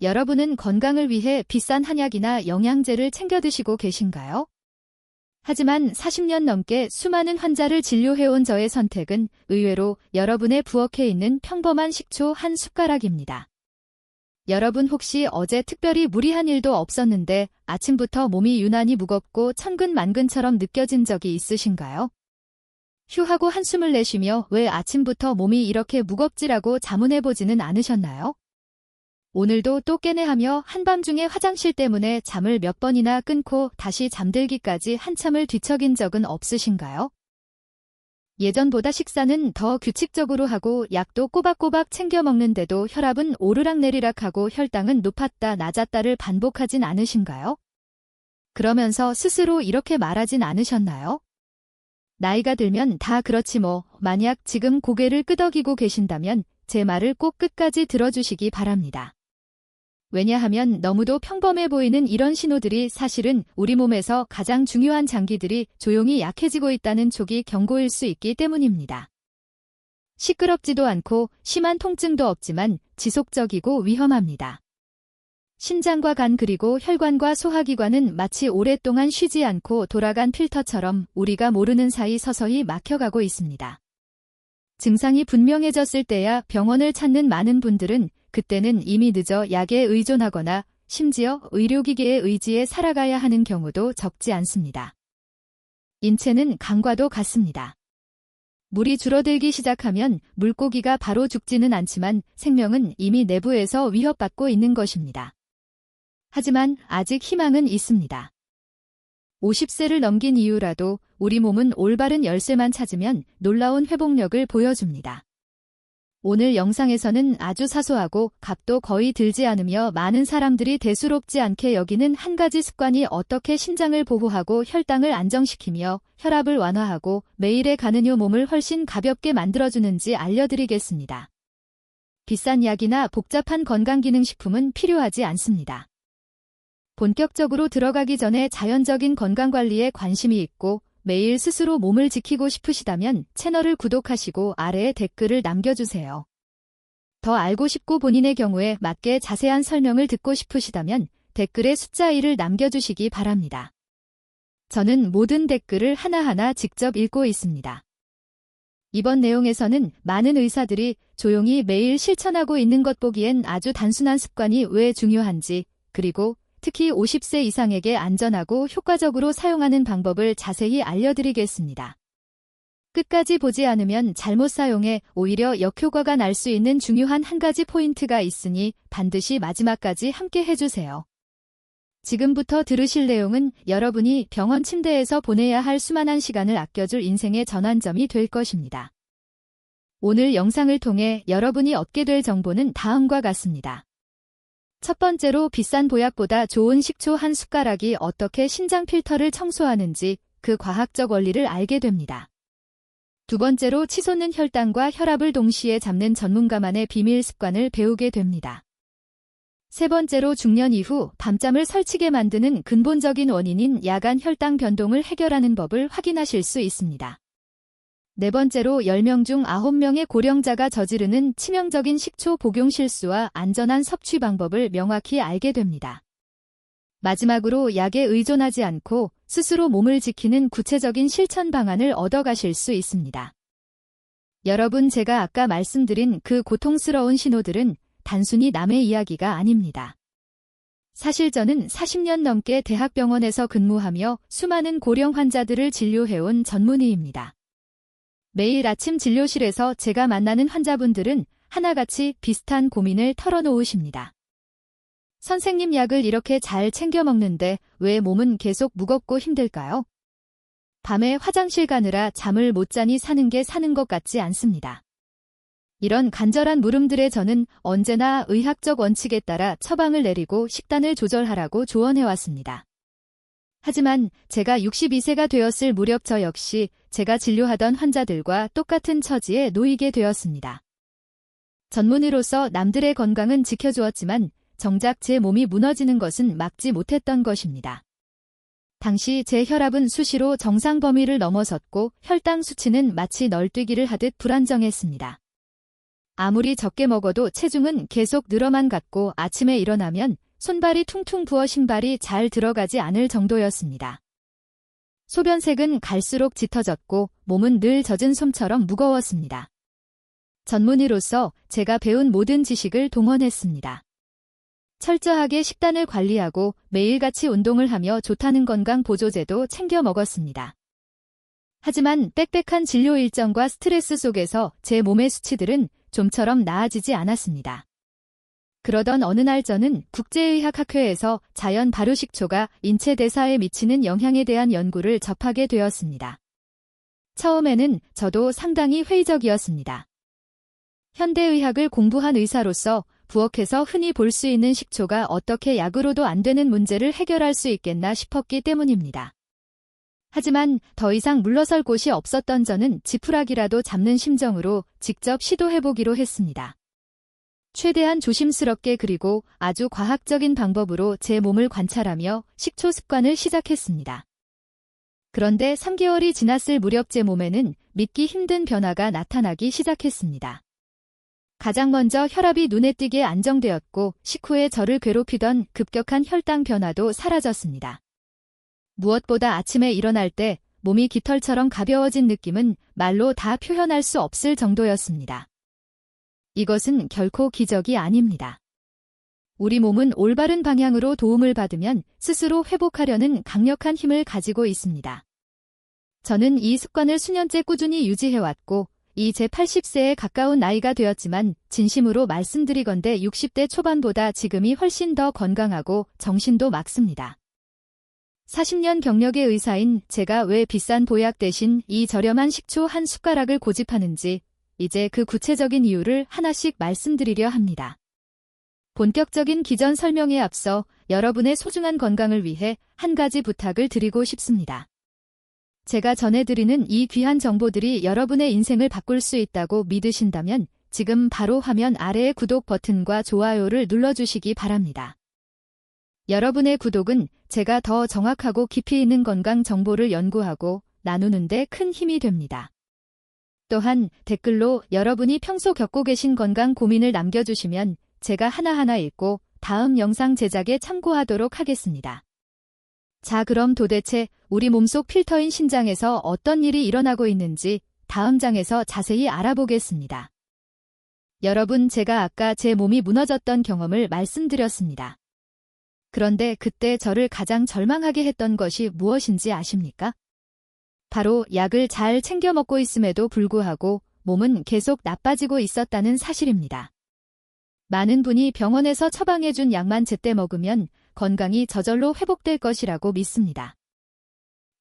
여러분은 건강을 위해 비싼 한약이나 영양제를 챙겨 드시고 계신가요? 하지만 40년 넘게 수많은 환자를 진료해온 저의 선택은 의외로 여러분의 부엌에 있는 평범한 식초 한 숟가락입니다. 여러분 혹시 어제 특별히 무리한 일도 없었는데 아침부터 몸이 유난히 무겁고 천근만근처럼 느껴진 적이 있으신가요? 휴 하고 한숨을 내쉬며 왜 아침부터 몸이 이렇게 무겁지라고 자문해보지는 않으셨나요? 오늘도 또 깨네 하며 한밤중에 화장실 때문에 잠을 몇 번이나 끊고 다시 잠들기까지 한참을 뒤척인 적은 없으신가요? 예전보다 식사는 더 규칙적으로 하고 약도 꼬박꼬박 챙겨 먹는데도 혈압은 오르락내리락하고 혈당은 높았다 낮았다를 반복하진 않으신가요? 그러면서 스스로 이렇게 말하진 않으셨나요? 나이가 들면 다 그렇지 뭐. 만약 지금 고개를 끄덕이고 계신다면 제 말을 꼭 끝까지 들어주시기 바랍니다. 왜냐하면 너무도 평범해 보이는 이런 신호들이 사실은 우리 몸에서 가장 중요한 장기들이 조용히 약해지고 있다는 초기 경고일 수 있기 때문입니다. 시끄럽지도 않고 심한 통증도 없지만 지속적이고 위험합니다. 심장과 간 그리고 혈관과 소화기관은 마치 오랫동안 쉬지 않고 돌아간 필터처럼 우리가 모르는 사이 서서히 막혀가고 있습니다. 증상이 분명해졌을 때야 병원을 찾는 많은 분들은 그때는 이미 늦어 약에 의존하거나 심지어 의료기계의 의지에 살아가야 하는 경우도 적지 않습니다. 인체는 강과도 같습니다. 물이 줄어들기 시작하면 물고기가 바로 죽지는 않지만 생명은 이미 내부에서 위협받고 있는 것입니다. 하지만 아직 희망은 있습니다. 50세를 넘긴 이후라도 우리 몸은 올바른 열쇠만 찾으면 놀라운 회복력을 보여줍니다. 오늘 영상에서는 아주 사소하고 값도 거의 들지 않으며 많은 사람들이 대수롭지 않게 여기는 한 가지 습관이 어떻게 심장을 보호하고 혈당을 안정시키며 혈압을 완화하고 매일의 가는 요 몸을 훨씬 가볍게 만들어주는지 알려드리겠습니다. 비싼 약이나 복잡한 건강기능식품은 필요하지 않습니다. 본격적으로 들어가기 전에 자연적인 건강관리에 관심이 있고 매일 스스로 몸을 지키고 싶으시다면 채널을 구독하시고 아래에 댓글을 남겨주세요. 더 알고 싶고 본인의 경우에 맞게 자세한 설명을 듣고 싶으시다면 댓글에 숫자 1을 남겨주시기 바랍니다. 저는 모든 댓글을 하나하나 직접 읽고 있습니다. 이번 내용에서는 많은 의사들이 조용히 매일 실천하고 있는 것 보기엔 아주 단순한 습관이 왜 중요한지, 그리고 특히 50세 이상에게 안전하고 효과적으로 사용하는 방법을 자세히 알려드리겠습니다. 끝까지 보지 않으면 잘못 사용해 오히려 역효과가 날 수 있는 중요한 한 가지 포인트가 있으니 반드시 마지막까지 함께 해주세요. 지금부터 들으실 내용은 여러분이 병원 침대에서 보내야 할 수많은 시간을 아껴줄 인생의 전환점이 될 것입니다. 오늘 영상을 통해 여러분이 얻게 될 정보는 다음과 같습니다. 첫 번째로 비싼 보약보다 좋은 식초 한 숟가락이 어떻게 신장 필터를 청소하는지 그 과학적 원리를 알게 됩니다. 두 번째로 치솟는 혈당과 혈압을 동시에 잡는 전문가만의 비밀 습관을 배우게 됩니다. 세 번째로 중년 이후 밤잠을 설치게 만드는 근본적인 원인인 야간 혈당 변동을 해결하는 법을 확인하실 수 있습니다. 네 번째로 10명 중 9명의 고령자가 저지르는 치명적인 식초 복용 실수와 안전한 섭취 방법을 명확히 알게 됩니다. 마지막으로 약에 의존하지 않고 스스로 몸을 지키는 구체적인 실천 방안을 얻어가실 수 있습니다. 여러분, 제가 아까 말씀드린 그 고통스러운 신호들은 단순히 남의 이야기가 아닙니다. 사실 저는 40년 넘게 대학병원에서 근무하며 수많은 고령 환자들을 진료해온 전문의입니다. 매일 아침 진료실에서 제가 만나는 환자분들은 하나같이 비슷한 고민을 털어놓으십니다. 선생님, 약을 이렇게 잘 챙겨 먹는데 왜 몸은 계속 무겁고 힘들까요? 밤에 화장실 가느라 잠을 못 자니 사는 게 사는 것 같지 않습니다. 이런 간절한 물음들에 저는 언제나 의학적 원칙에 따라 처방을 내리고 식단을 조절하라고 조언해왔습니다. 하지만 제가 62세가 되었을 무렵 저 역시 제가 진료하던 환자들과 똑같은 처지에 놓이게 되었습니다. 전문의로서 남들의 건강은 지켜주었지만 정작 제 몸이 무너지는 것은 막지 못했던 것입니다. 당시 제 혈압은 수시로 정상 범위를 넘어섰고 혈당 수치는 마치 널뛰기를 하듯 불안정했습니다. 아무리 적게 먹어도 체중은 계속 늘어만 갔고 아침에 일어나면 손발이 퉁퉁 부어 신발이 잘 들어가지 않을 정도였습니다. 소변색은 갈수록 짙어졌고 몸은 늘 젖은 솜처럼 무거웠습니다. 전문의로서 제가 배운 모든 지식을 동원했습니다. 철저하게 식단을 관리하고 매일같이 운동을 하며 좋다는 건강 보조제도 챙겨 먹었습니다. 하지만 빽빽한 진료 일정과 스트레스 속에서 제 몸의 수치들은 좀처럼 나아지지 않았습니다. 그러던 어느 날 저는 국제의학학회에서 자연 발효식초가 인체 대사에 미치는 영향에 대한 연구를 접하게 되었습니다. 처음에는 저도 상당히 회의적이었습니다. 현대의학을 공부한 의사로서 부엌에서 흔히 볼 수 있는 식초가 어떻게 약으로도 안 되는 문제를 해결할 수 있겠나 싶었기 때문입니다. 하지만 더 이상 물러설 곳이 없었던 저는 지푸라기라도 잡는 심정으로 직접 시도해보기로 했습니다. 최대한 조심스럽게 그리고 아주 과학적인 방법으로 제 몸을 관찰하며 식초 습관을 시작했습니다. 그런데 3개월이 지났을 무렵 제 몸에는 믿기 힘든 변화가 나타나기 시작했습니다. 가장 먼저 혈압이 눈에 띄게 안정되었고 식후에 저를 괴롭히던 급격한 혈당 변화도 사라졌습니다. 무엇보다 아침에 일어날 때 몸이 깃털처럼 가벼워진 느낌은 말로 다 표현할 수 없을 정도였습니다. 이것은 결코 기적이 아닙니다. 우리 몸은 올바른 방향으로 도움을 받으면 스스로 회복하려는 강력한 힘을 가지고 있습니다. 저는 이 습관을 수년째 꾸준히 유지해왔고 이제 80세에 가까운 나이가 되었지만 진심으로 말씀드리건대 60대 초반보다 지금이 훨씬 더 건강하고 정신도 맑습니다. 40년 경력의 의사인 제가 왜 비싼 보약 대신 이 저렴한 식초 한 숟가락을 고집하는지 이제 그 구체적인 이유를 하나씩 말씀드리려 합니다. 본격적인 기전 설명에 앞서 여러분의 소중한 건강을 위해 한 가지 부탁을 드리고 싶습니다. 제가 전해드리는 이 귀한 정보들이 여러분의 인생을 바꿀 수 있다고 믿으신다면 지금 바로 화면 아래의 구독 버튼과 좋아요를 눌러주시기 바랍니다. 여러분의 구독은 제가 더 정확하고 깊이 있는 건강 정보를 연구하고 나누는 데 큰 힘이 됩니다. 또한 댓글로 여러분이 평소 겪고 계신 건강 고민을 남겨주시면 제가 하나하나 읽고 다음 영상 제작에 참고하도록 하겠습니다. 자, 그럼 도대체 우리 몸속 필터인 신장에서 어떤 일이 일어나고 있는지 다음 장에서 자세히 알아보겠습니다. 여러분, 제가 아까 제 몸이 무너졌던 경험을 말씀드렸습니다. 그런데 그때 저를 가장 절망하게 했던 것이 무엇인지 아십니까? 바로 약을 잘 챙겨 먹고 있음에도 불구하고 몸은 계속 나빠지고 있었다는 사실입니다. 많은 분이 병원에서 처방해준 약만 제때 먹으면 건강이 저절로 회복될 것이라고 믿습니다.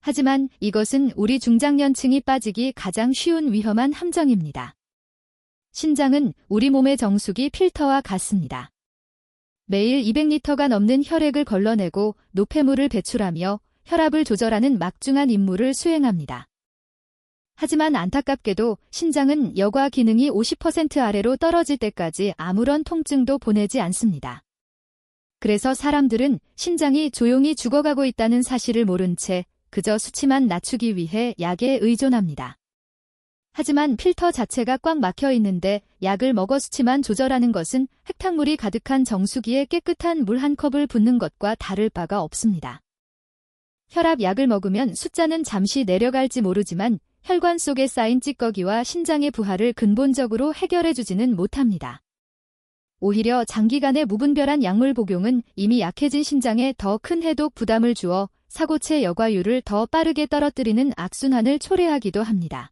하지만 이것은 우리 중장년층이 빠지기 가장 쉬운 위험한 함정입니다. 신장은 우리 몸의 정수기 필터와 같습니다. 매일 200리터가 넘는 혈액을 걸러내고 노폐물을 배출하며 혈압을 조절하는 막중한 임무를 수행합니다. 하지만 안타깝게도 신장은 여과 기능이 50% 아래로 떨어질 때까지 아무런 통증도 보내지 않습니다. 그래서 사람들은 신장이 조용히 죽어가고 있다는 사실을 모른 채 그저 수치만 낮추기 위해 약에 의존합니다. 하지만 필터 자체가 꽉 막혀 있는데 약을 먹어 수치만 조절하는 것은 흙탕물이 가득한 정수기에 깨끗한 물 한 컵을 붓는 것과 다를 바가 없습니다. 혈압약을 먹으면 숫자는 잠시 내려갈지 모르지만 혈관 속에 쌓인 찌꺼기와 신장의 부하를 근본적으로 해결해주지는 못합니다. 오히려 장기간의 무분별한 약물 복용은 이미 약해진 신장에 더 큰 해독 부담을 주어 사고체 여과율을 더 빠르게 떨어뜨리는 악순환을 초래하기도 합니다.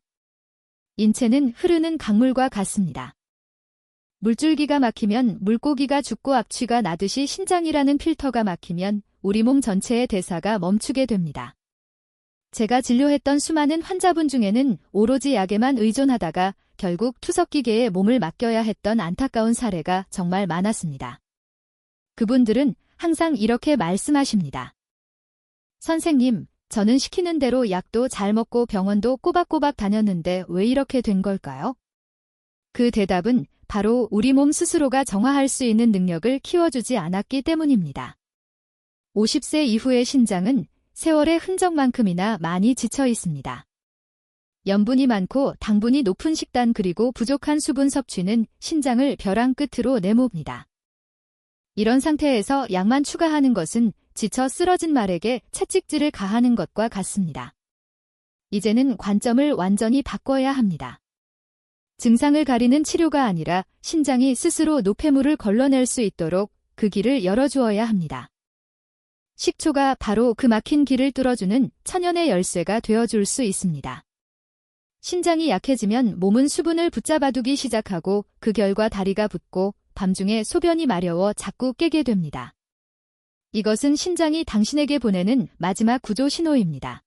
인체는 흐르는 강물과 같습니다. 물줄기가 막히면 물고기가 죽고 악취가 나듯이 신장이라는 필터가 막히면 우리 몸 전체의 대사가 멈추게 됩니다. 제가 진료했던 수많은 환자분 중에는 오로지 약에만 의존하다가 결국 투석기계에 몸을 맡겨야 했던 안타까운 사례가 정말 많았습니다. 그분들은 항상 이렇게 말씀하십니다. 선생님, 저는 시키는 대로 약도 잘 먹고 병원도 꼬박꼬박 다녔는데 왜 이렇게 된 걸까요? 그 대답은 바로 우리 몸 스스로가 정화할 수 있는 능력을 키워주지 않았기 때문입니다. 50세 이후의 신장은 세월의 흔적만큼이나 많이 지쳐 있습니다. 염분이 많고 당분이 높은 식단 그리고 부족한 수분 섭취는 신장을 벼랑 끝으로 내몹니다. 이런 상태에서 약만 추가하는 것은 지쳐 쓰러진 말에게 채찍질을 가하는 것과 같습니다. 이제는 관점을 완전히 바꿔야 합니다. 증상을 가리는 치료가 아니라 신장이 스스로 노폐물을 걸러낼 수 있도록 그 길을 열어주어야 합니다. 식초가 바로 그 막힌 길을 뚫어주는 천연의 열쇠가 되어줄 수 있습니다. 신장이 약해지면 몸은 수분을 붙잡아두기 시작하고 그 결과 다리가 붓고 밤중에 소변이 마려워 자꾸 깨게 됩니다. 이것은 신장이 당신에게 보내는 마지막 구조 신호입니다.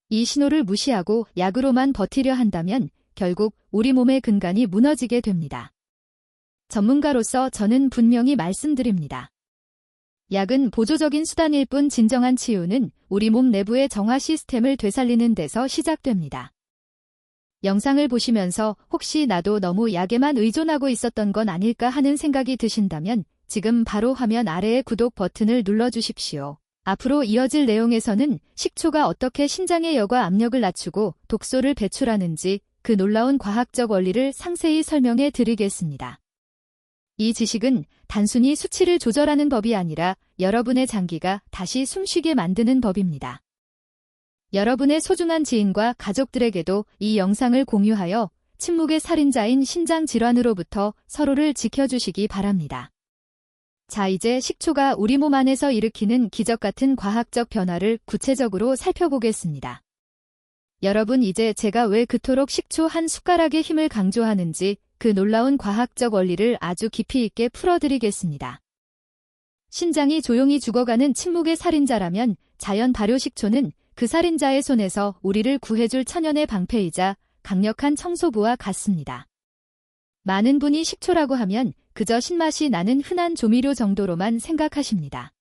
이 신호를 무시하고 약으로만 버티려 한다면 결국 우리 몸의 근간이 무너지게 됩니다. 전문가로서 저는 분명히 말씀드립니다. 약은 보조적인 수단일 뿐 진정한 치유는 우리 몸 내부의 정화 시스템을 되살리는 데서 시작됩니다. 영상을 보시면서 혹시 나도 너무 약에만 의존하고 있었던 건 아닐까 하는 생각이 드신다면 지금 바로 화면 아래의 구독 버튼을 눌러주십시오. 앞으로 이어질 내용에서는 식초가 어떻게 신장의 열과 압력을 낮추고 독소를 배출하는지 그 놀라운 과학적 원리를 상세히 설명해 드리겠습니다. 이 지식은 단순히 수치를 조절하는 법이 아니라 여러분의 장기가 다시 숨쉬게 만드는 법입니다. 여러분의 소중한 지인과 가족들에게도 이 영상을 공유하여 침묵의 살인자인 신장 질환으로부터 서로를 지켜주시기 바랍니다. 자, 이제 식초가 우리 몸 안에서 일으키는 기적 같은 과학적 변화를 구체적으로 살펴보겠습니다. 여러분, 이제 제가 왜 그토록 식초 한 숟가락의 힘을 강조하는지 그 놀라운 과학적 원리를 아주 깊이 있게 풀어드리겠습니다. 신장이 조용히 죽어가는 침묵의 살인자라면 자연 발효 식초는 그 살인자의 손에서 우리를 구해줄 천연의 방패이자 강력한 청소부와 같습니다. 많은 분이 식초라고 하면 그저 신맛이 나는 흔한 조미료 정도로만 생각하십니다.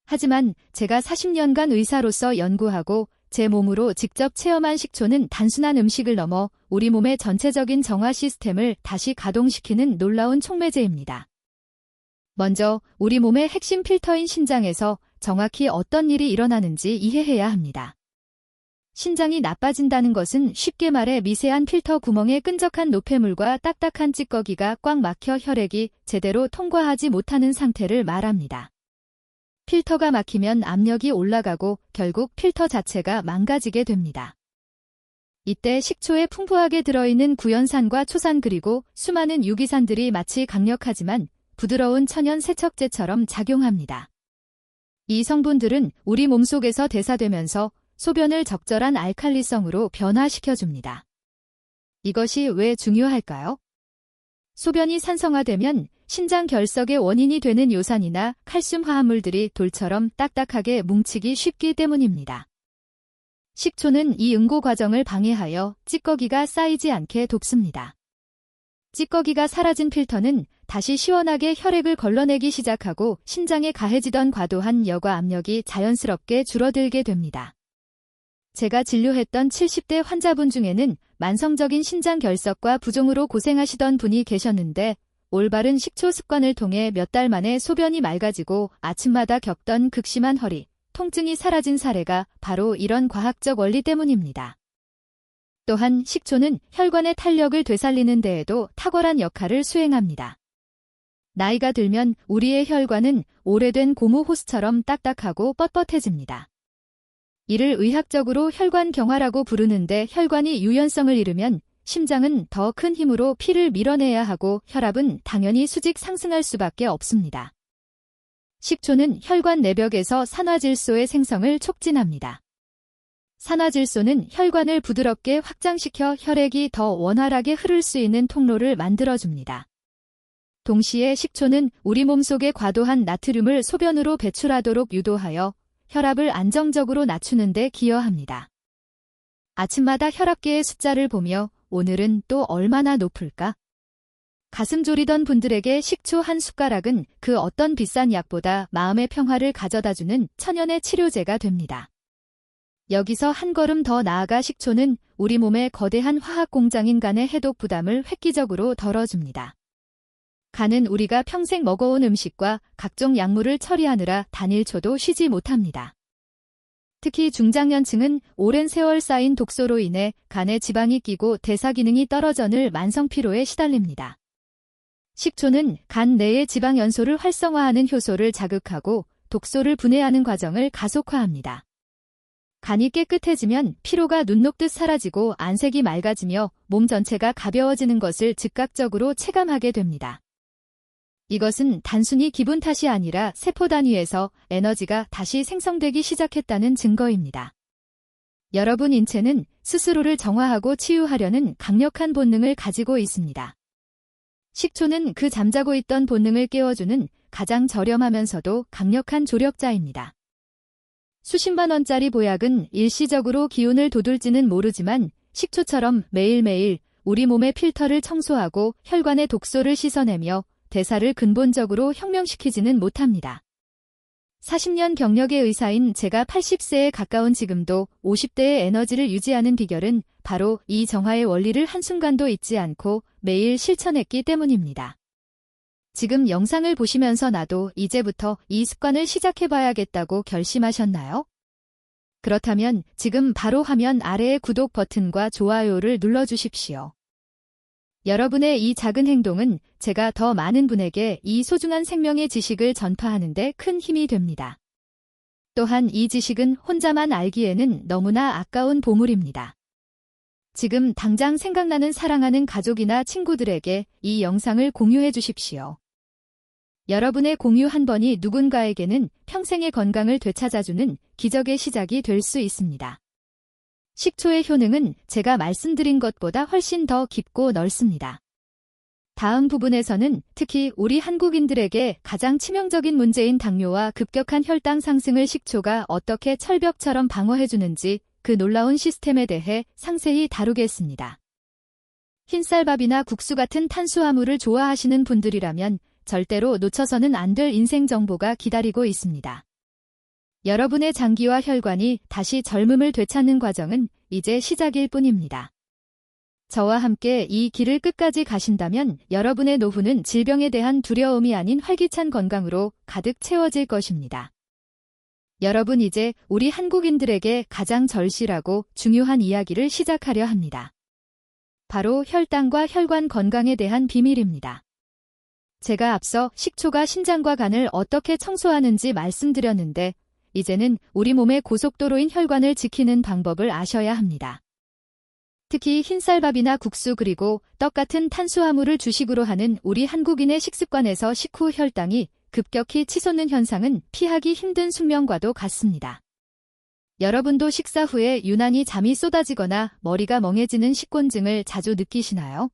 하지만 제가 40년간 의사로서 연구하고 제 몸으로 직접 체험한 식초는 단순한 음식을 넘어 우리 몸의 전체적인 정화 시스템을 다시 가동시키는 놀라운 촉매제입니다. 먼저 우리 몸의 핵심 필터인 신장에서 정확히 어떤 일이 일어나는지 이해해야 합니다. 신장이 나빠진다는 것은 쉽게 말해 미세한 필터 구멍에 끈적한 노폐물과 딱딱한 찌꺼기가 꽉 막혀 혈액이 제대로 통과하지 못하는 상태를 말합니다. 필터가 막히면 압력이 올라가고 결국 필터 자체가 망가지게 됩니다. 이때 식초에 풍부하게 들어있는 구연산과 초산 그리고 수많은 유기산들이 마치 강력하지만 부드러운 천연 세척제처럼 작용합니다. 이 성분들은 우리 몸속에서 대사되면서 소변을 적절한 알칼리성으로 변화시켜줍니다. 이것이 왜 중요할까요? 소변이 산성화되면 신장 결석의 원인이 되는 요산이나 칼슘 화합물들이 돌처럼 딱딱하게 뭉치기 쉽기 때문입니다. 식초는 이 응고 과정을 방해하여 찌꺼기가 쌓이지 않게 돕습니다. 찌꺼기가 사라진 필터는 다시 시원하게 혈액을 걸러내기 시작하고 신장에 가해지던 과도한 열과 압력이 자연스럽게 줄어들게 됩니다. 제가 진료했던 70대 환자분 중에는 만성적인 신장 결석과 부종으로 고생하시던 분이 계셨는데 올바른 식초 습관을 통해 몇 달 만에 소변이 맑아지고 아침마다 겪던 극심한 허리, 통증이 사라진 사례가 바로 이런 과학적 원리 때문입니다. 또한 식초는 혈관의 탄력을 되살리는 데에도 탁월한 역할을 수행합니다. 나이가 들면 우리의 혈관은 오래된 고무 호스처럼 딱딱하고 뻣뻣해집니다. 이를 의학적으로 혈관 경화라고 부르는데 혈관이 유연성을 잃으면 심장은 더 큰 힘으로 피를 밀어내야 하고 혈압은 당연히 수직 상승할 수밖에 없습니다. 식초는 혈관 내벽에서 산화질소의 생성을 촉진합니다. 산화질소는 혈관을 부드럽게 확장시켜 혈액이 더 원활하게 흐를 수 있는 통로를 만들어줍니다. 동시에 식초는 우리 몸속의 과도한 나트륨을 소변으로 배출하도록 유도하여 혈압을 안정적으로 낮추는 데 기여합니다. 아침마다 혈압계의 숫자를 보며 오늘은 또 얼마나 높을까? 가슴 졸이던 분들에게 식초 한 숟가락은 그 어떤 비싼 약보다 마음의 평화를 가져다주는 천연의 치료제가 됩니다. 여기서 한 걸음 더 나아가 식초는 우리 몸의 거대한 화학 공장인 간의 해독 부담을 획기적으로 덜어줍니다. 간은 우리가 평생 먹어온 음식과 각종 약물을 처리하느라 단 1초도 쉬지 못합니다. 특히 중장년층은 오랜 세월 쌓인 독소로 인해 간에 지방이 끼고 대사 기능이 떨어져 늘 만성 피로에 시달립니다. 식초는 간 내의 지방 연소를 활성화하는 효소를 자극하고 독소를 분해하는 과정을 가속화합니다. 간이 깨끗해지면 피로가 눈 녹듯 사라지고 안색이 맑아지며 몸 전체가 가벼워지는 것을 즉각적으로 체감하게 됩니다. 이것은 단순히 기분 탓이 아니라 세포 단위에서 에너지가 다시 생성되기 시작했다는 증거입니다. 여러분 인체는 스스로를 정화하고 치유하려는 강력한 본능을 가지고 있습니다. 식초는 그 잠자고 있던 본능을 깨워주는 가장 저렴하면서도 강력한 조력자입니다. 수십만 원짜리 보약은 일시적으로 기운을 돋울지는 모르지만 식초처럼 매일매일 우리 몸의 필터를 청소하고 혈관의 독소를 씻어내며 대사를 근본적으로 혁명시키지는 못합니다. 40년 경력의 의사인 제가 80세에 가까운 지금도 50대의 에너지를 유지하는 비결은 바로 이 정화의 원리를 한순간도 잊지 않고 매일 실천했기 때문입니다. 지금 영상을 보시면서 나도 이제부터 이 습관을 시작해봐야겠다고 결심하셨나요? 그렇다면 지금 바로 화면 아래의 구독 버튼과 좋아요를 눌러주십시오. 여러분의 이 작은 행동은 제가 더 많은 분에게 이 소중한 생명의 지식을 전파하는 데 큰 힘이 됩니다. 또한 이 지식은 혼자만 알기에는 너무나 아까운 보물입니다. 지금 당장 생각나는 사랑하는 가족이나 친구들에게 이 영상을 공유해 주십시오. 여러분의 공유 한 번이 누군가에게는 평생의 건강을 되찾아주는 기적의 시작이 될 수 있습니다. 식초의 효능은 제가 말씀드린 것보다 훨씬 더 깊고 넓습니다. 다음 부분에서는 특히 우리 한국인들에게 가장 치명적인 문제인 당뇨와 급격한 혈당 상승을 식초가 어떻게 철벽처럼 방어해주는지 그 놀라운 시스템에 대해 상세히 다루겠습니다. 흰쌀밥이나 국수 같은 탄수화물을 좋아하시는 분들이라면 절대로 놓쳐서는 안 될 인생 정보가 기다리고 있습니다. 여러분의 장기와 혈관이 다시 젊음을 되찾는 과정은 이제 시작일 뿐입니다. 저와 함께 이 길을 끝까지 가신다면 여러분의 노후는 질병에 대한 두려움이 아닌 활기찬 건강으로 가득 채워질 것입니다. 여러분 이제 우리 한국인들에게 가장 절실하고 중요한 이야기를 시작하려 합니다. 바로 혈당과 혈관 건강에 대한 비밀입니다. 제가 앞서 식초가 심장과 간을 어떻게 청소하는지 말씀드렸는데 이제는 우리 몸의 고속도로인 혈관을 지키는 방법을 아셔야 합니다. 특히 흰쌀밥이나 국수 그리고 떡 같은 탄수화물을 주식으로 하는 우리 한국인의 식습관에서 식후 혈당이 급격히 치솟는 현상은 피하기 힘든 숙명과도 같습니다. 여러분도 식사 후에 유난히 잠이 쏟아지거나 머리가 멍해지는 식곤증을 자주 느끼시나요?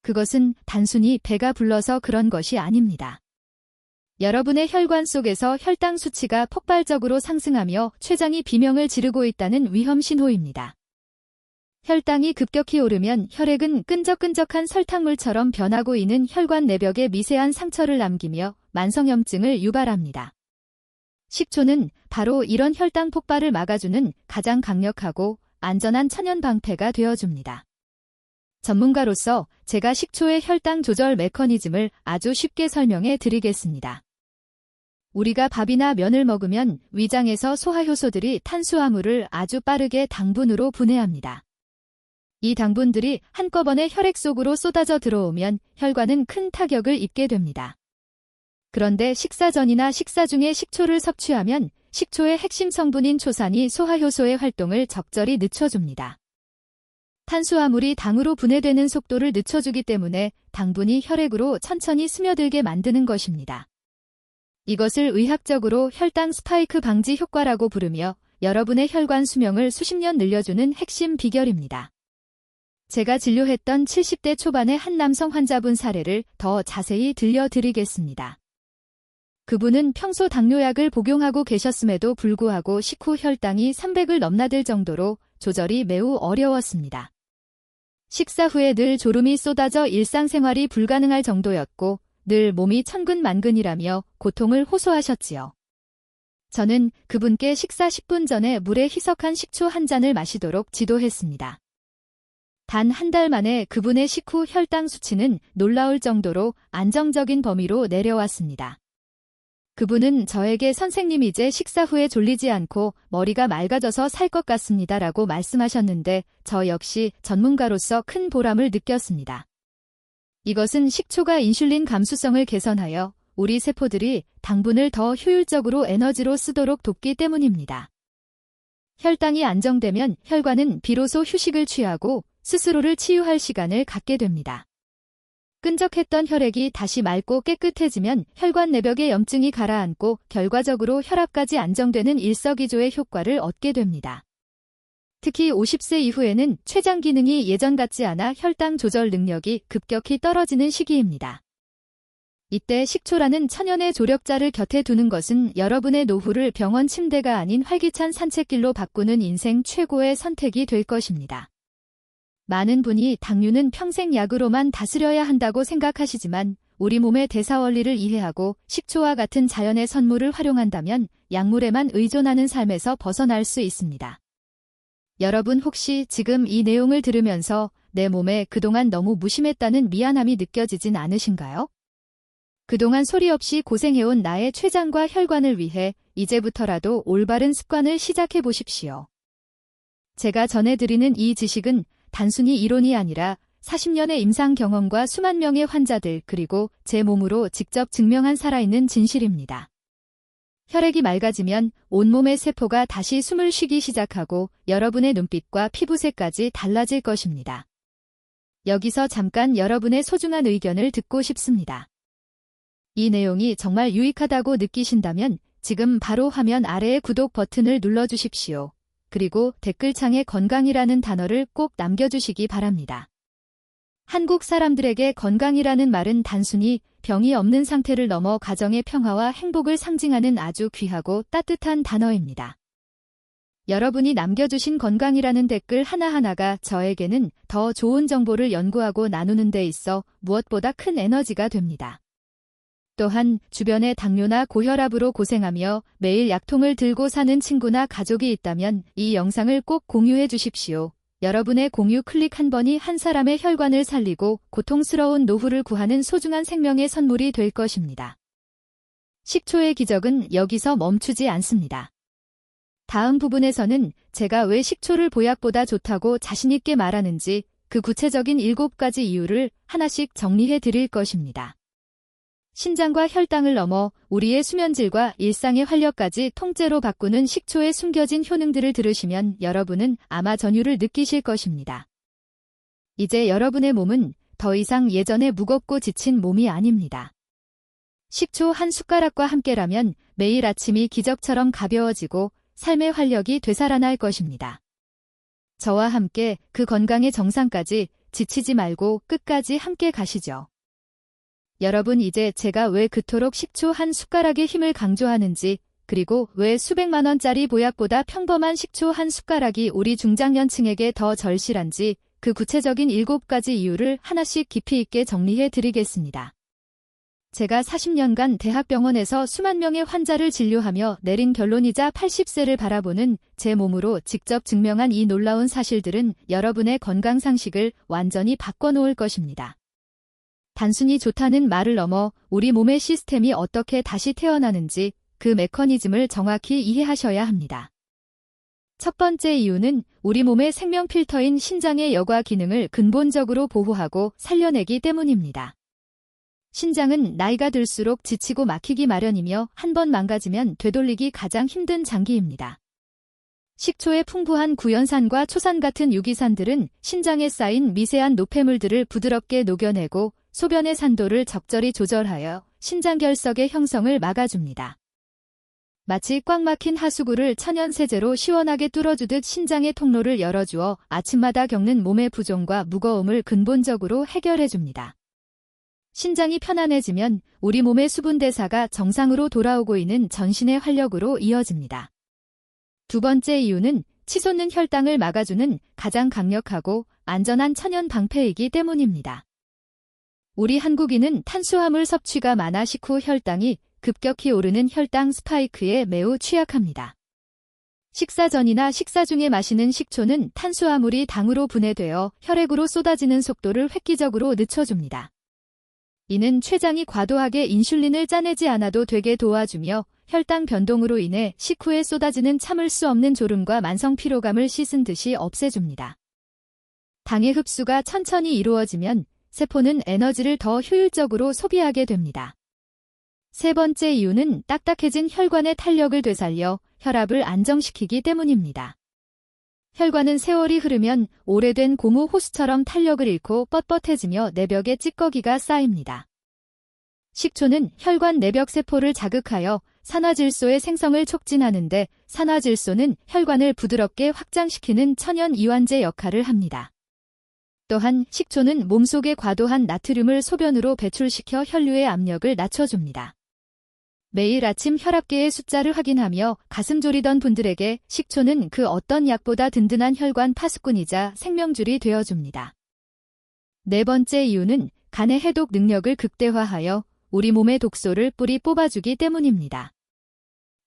그것은 단순히 배가 불러서 그런 것이 아닙니다. 여러분의 혈관 속에서 혈당 수치가 폭발적으로 상승하며 췌장이 비명을 지르고 있다는 위험 신호입니다. 혈당이 급격히 오르면 혈액은 끈적끈적한 설탕물처럼 변하고 있는 혈관 내벽에 미세한 상처를 남기며 만성염증을 유발합니다. 식초는 바로 이런 혈당 폭발을 막아주는 가장 강력하고 안전한 천연 방패가 되어줍니다. 전문가로서 제가 식초의 혈당 조절 메커니즘을 아주 쉽게 설명해 드리겠습니다. 우리가 밥이나 면을 먹으면 위장에서 소화효소들이 탄수화물을 아주 빠르게 당분으로 분해합니다. 이 당분들이 한꺼번에 혈액 속으로 쏟아져 들어오면 혈관은 큰 타격을 입게 됩니다. 그런데 식사 전이나 식사 중에 식초를 섭취하면 식초의 핵심 성분인 초산이 소화효소의 활동을 적절히 늦춰줍니다. 탄수화물이 당으로 분해되는 속도를 늦춰주기 때문에 당분이 혈액으로 천천히 스며들게 만드는 것입니다. 이것을 의학적으로 혈당 스파이크 방지 효과라고 부르며 여러분의 혈관 수명을 수십 년 늘려주는 핵심 비결입니다. 제가 진료했던 70대 초반의 한 남성 환자분 사례를 더 자세히 들려드리겠습니다. 그분은 평소 당뇨약을 복용하고 계셨음에도 불구하고 식후 혈당이 300을 넘나들 정도로 조절이 매우 어려웠습니다. 식사 후에 늘 졸음이 쏟아져 일상생활이 불가능할 정도였고 늘 몸이 천근만근이라며 고통을 호소하셨지요. 저는 그분께 식사 10분 전에 물에 희석한 식초 한 잔을 마시도록 지도했습니다. 단 한 달 만에 그분의 식후 혈당 수치는 놀라울 정도로 안정적인 범위로 내려왔습니다. 그분은 저에게 선생님 이제 식사 후에 졸리지 않고 머리가 맑아져서 살 것 같습니다 라고 말씀하셨는데 저 역시 전문가로서 큰 보람을 느꼈습니다. 이것은 식초가 인슐린 감수성을 개선하여 우리 세포들이 당분을 더 효율적으로 에너지로 쓰도록 돕기 때문입니다. 혈당이 안정되면 혈관은 비로소 휴식을 취하고 스스로를 치유할 시간을 갖게 됩니다. 끈적했던 혈액이 다시 맑고 깨끗해지면 혈관 내벽의 염증이 가라앉고 결과적으로 혈압까지 안정되는 일석이조의 효과를 얻게 됩니다. 특히 50세 이후에는 췌장 기능이 예전 같지 않아 혈당 조절 능력이 급격히 떨어지는 시기입니다. 이때 식초라는 천연의 조력자를 곁에 두는 것은 여러분의 노후를 병원 침대가 아닌 활기찬 산책길로 바꾸는 인생 최고의 선택이 될 것입니다. 많은 분이 당류는 평생 약으로만 다스려야 한다고 생각하시지만 우리 몸의 대사 원리를 이해하고 식초와 같은 자연의 선물을 활용한다면 약물에만 의존하는 삶에서 벗어날 수 있습니다. 여러분 혹시 지금 이 내용을 들으면서 내 몸에 그동안 너무 무심했다는 미안함이 느껴지진 않으신가요? 그동안 소리 없이 고생해온 나의 췌장과 혈관을 위해 이제부터라도 올바른 습관을 시작해 보십시오. 제가 전해드리는 이 지식은 단순히 이론이 아니라 40년의 임상 경험과 수만 명의 환자들 그리고 제 몸으로 직접 증명한 살아있는 진실입니다. 혈액이 맑아지면 온몸의 세포가 다시 숨을 쉬기 시작하고 여러분의 눈빛과 피부색까지 달라질 것입니다. 여기서 잠깐 여러분의 소중한 의견을 듣고 싶습니다. 이 내용이 정말 유익하다고 느끼신다면 지금 바로 화면 아래의 구독 버튼을 눌러주십시오. 그리고 댓글창에 건강이라는 단어를 꼭 남겨주시기 바랍니다. 한국 사람들에게 건강이라는 말은 단순히 병이 없는 상태를 넘어 가정의 평화와 행복을 상징하는 아주 귀하고 따뜻한 단어입니다. 여러분이 남겨주신 건강이라는 댓글 하나하나가 저에게는 더 좋은 정보를 연구하고 나누는 데 있어 무엇보다 큰 에너지가 됩니다. 또한 주변에 당뇨나 고혈압으로 고생하며 매일 약통을 들고 사는 친구나 가족이 있다면 이 영상을 꼭 공유해 주십시오. 여러분의 공유 클릭 한 번이 한 사람의 혈관을 살리고 고통스러운 노후를 구하는 소중한 생명의 선물이 될 것입니다. 식초의 기적은 여기서 멈추지 않습니다. 다음 부분에서는 제가 왜 식초를 보약보다 좋다고 자신있게 말하는지 그 구체적인 7가지 이유를 하나씩 정리해 드릴 것입니다. 신장과 혈당을 넘어 우리의 수면질과 일상의 활력까지 통째로 바꾸는 식초의 숨겨진 효능들을 들으시면 여러분은 아마 전율을 느끼실 것입니다. 이제 여러분의 몸은 더 이상 예전에 무겁고 지친 몸이 아닙니다. 식초 한 숟가락과 함께라면 매일 아침이 기적처럼 가벼워지고 삶의 활력이 되살아날 것입니다. 저와 함께 그 건강의 정상까지 지치지 말고 끝까지 함께 가시죠. 여러분 이제 제가 왜 그토록 식초 한 숟가락의 힘을 강조하는지 그리고 왜 수백만 원짜리 보약보다 평범한 식초 한 숟가락이 우리 중장년층에게 더 절실한지 그 구체적인 7가지 이유를 하나씩 깊이 있게 정리해 드리겠습니다. 제가 40년간 대학병원에서 수만 명의 환자를 진료하며 내린 결론이자 80세를 바라보는 제 몸으로 직접 증명한 이 놀라운 사실들은 여러분의 건강 상식을 완전히 바꿔놓을 것입니다. 단순히 좋다는 말을 넘어 우리 몸의 시스템이 어떻게 다시 태어나는지 그 메커니즘을 정확히 이해하셔야 합니다. 첫 번째 이유는 우리 몸의 생명 필터인 신장의 여과 기능을 근본적으로 보호하고 살려내기 때문입니다. 신장은 나이가 들수록 지치고 막히기 마련이며 한 번 망가지면 되돌리기 가장 힘든 장기입니다. 식초의 풍부한 구연산과 초산 같은 유기산들은 신장에 쌓인 미세한 노폐물들을 부드럽게 녹여내고 소변의 산도를 적절히 조절하여 신장결석의 형성을 막아줍니다. 마치 꽉 막힌 하수구를 천연세제로 시원하게 뚫어주듯 신장의 통로를 열어주어 아침마다 겪는 몸의 부종과 무거움을 근본적으로 해결해줍니다. 신장이 편안해지면 우리 몸의 수분 대사가 정상으로 돌아오고 있는 전신의 활력으로 이어집니다. 두 번째 이유는 치솟는 혈당을 막아주는 가장 강력하고 안전한 천연 방패이기 때문입니다. 우리 한국인은 탄수화물 섭취가 많아 식후 혈당이 급격히 오르는 혈당 스파이크에 매우 취약합니다. 식사 전이나 식사 중에 마시는 식초는 탄수화물이 당으로 분해되어 혈액으로 쏟아지는 속도를 획기적으로 늦춰줍니다. 이는 췌장이 과도하게 인슐린을 짜내지 않아도 되게 도와주며 혈당 변동으로 인해 식후에 쏟아지는 참을 수 없는 졸음과 만성 피로감을 씻은 듯이 없애줍니다. 당의 흡수가 천천히 이루어지면 세포는 에너지를 더 효율적으로 소비하게 됩니다. 세 번째 이유는 딱딱해진 혈관의 탄력을 되살려 혈압을 안정시키기 때문입니다. 혈관은 세월이 흐르면 오래된 고무 호스처럼 탄력을 잃고 뻣뻣해지며 내벽에 찌꺼기가 쌓입니다. 식초는 혈관 내벽 세포를 자극하여 산화질소의 생성을 촉진하는데 산화질소는 혈관을 부드럽게 확장시키는 천연 이완제 역할을 합니다. 또한 식초는 몸속의 과도한 나트륨을 소변으로 배출시켜 혈류의 압력을 낮춰줍니다. 매일 아침 혈압계의 숫자를 확인하며 가슴 졸이던 분들에게 식초는 그 어떤 약보다 든든한 혈관 파수꾼이자 생명줄이 되어줍니다. 네 번째 이유는 간의 해독 능력을 극대화하여 우리 몸의 독소를 뿌리 뽑아주기 때문입니다.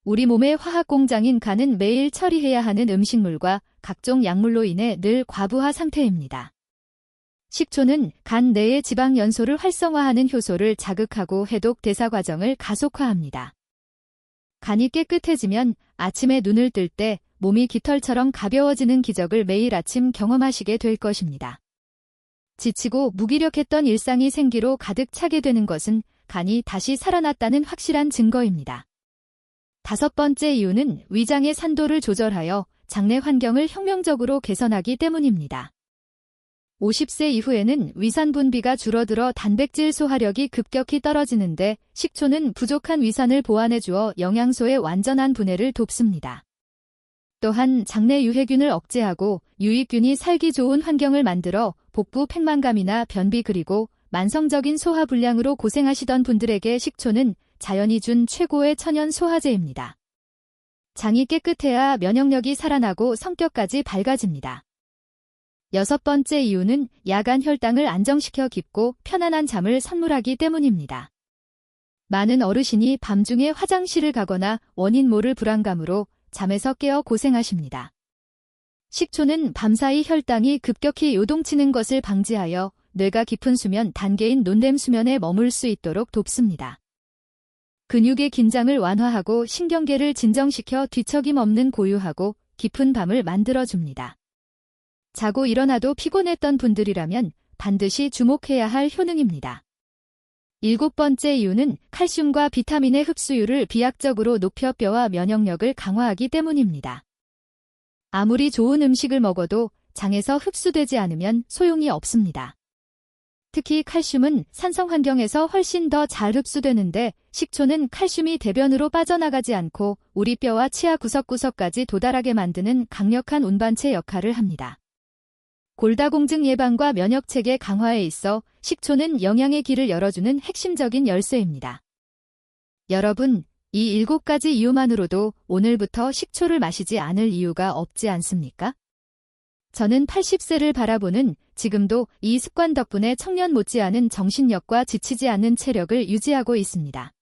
우리 몸의 화학공장인 간은 매일 처리해야 하는 음식물과 각종 약물로 인해 늘 과부하 상태입니다. 식초는 간 내의 지방 연소를 활성화하는 효소를 자극하고 해독 대사 과정을 가속화합니다. 간이 깨끗해지면 아침에 눈을 뜰 때 몸이 깃털처럼 가벼워지는 기적을 매일 아침 경험하시게 될 것입니다. 지치고 무기력했던 일상이 생기로 가득 차게 되는 것은 간이 다시 살아났다는 확실한 증거입니다. 다섯 번째 이유는 위장의 산도를 조절하여 장내 환경을 혁명적으로 개선하기 때문입니다. 50세 이후에는 위산 분비가 줄어들어 단백질 소화력이 급격히 떨어지는데 식초는 부족한 위산을 보완해주어 영양소의 완전한 분해를 돕습니다. 또한 장내 유해균을 억제하고 유익균이 살기 좋은 환경을 만들어 복부 팽만감이나 변비 그리고 만성적인 소화불량으로 고생하시던 분들에게 식초는 자연이 준 최고의 천연 소화제입니다. 장이 깨끗해야 면역력이 살아나고 성격까지 밝아집니다. 여섯 번째 이유는 야간 혈당을 안정시켜 깊고 편안한 잠을 선물하기 때문입니다. 많은 어르신이 밤중에 화장실을 가거나 원인 모를 불안감으로 잠에서 깨어 고생하십니다. 식초는 밤사이 혈당이 급격히 요동치는 것을 방지하여 뇌가 깊은 수면 단계인 논렘 수면에 머물 수 있도록 돕습니다. 근육의 긴장을 완화하고 신경계를 진정시켜 뒤척임 없는 고요하고 깊은 밤을 만들어줍니다. 자고 일어나도 피곤했던 분들이라면 반드시 주목해야 할 효능입니다. 일곱 번째 이유는 칼슘과 비타민의 흡수율을 비약적으로 높여 뼈와 면역력을 강화하기 때문입니다. 아무리 좋은 음식을 먹어도 장에서 흡수되지 않으면 소용이 없습니다. 특히 칼슘은 산성 환경에서 훨씬 더 잘 흡수되는데 식초는 칼슘이 대변으로 빠져나가지 않고 우리 뼈와 치아 구석구석까지 도달하게 만드는 강력한 운반체 역할을 합니다. 골다공증 예방과 면역체계 강화에 있어 식초는 영양의 길을 열어주는 핵심적인 열쇠입니다. 여러분, 이 7가지 이유만으로도 오늘부터 식초를 마시지 않을 이유가 없지 않습니까? 저는 80세를 바라보는 지금도 이 습관 덕분에 청년 못지않은 정신력과 지치지 않는 체력을 유지하고 있습니다.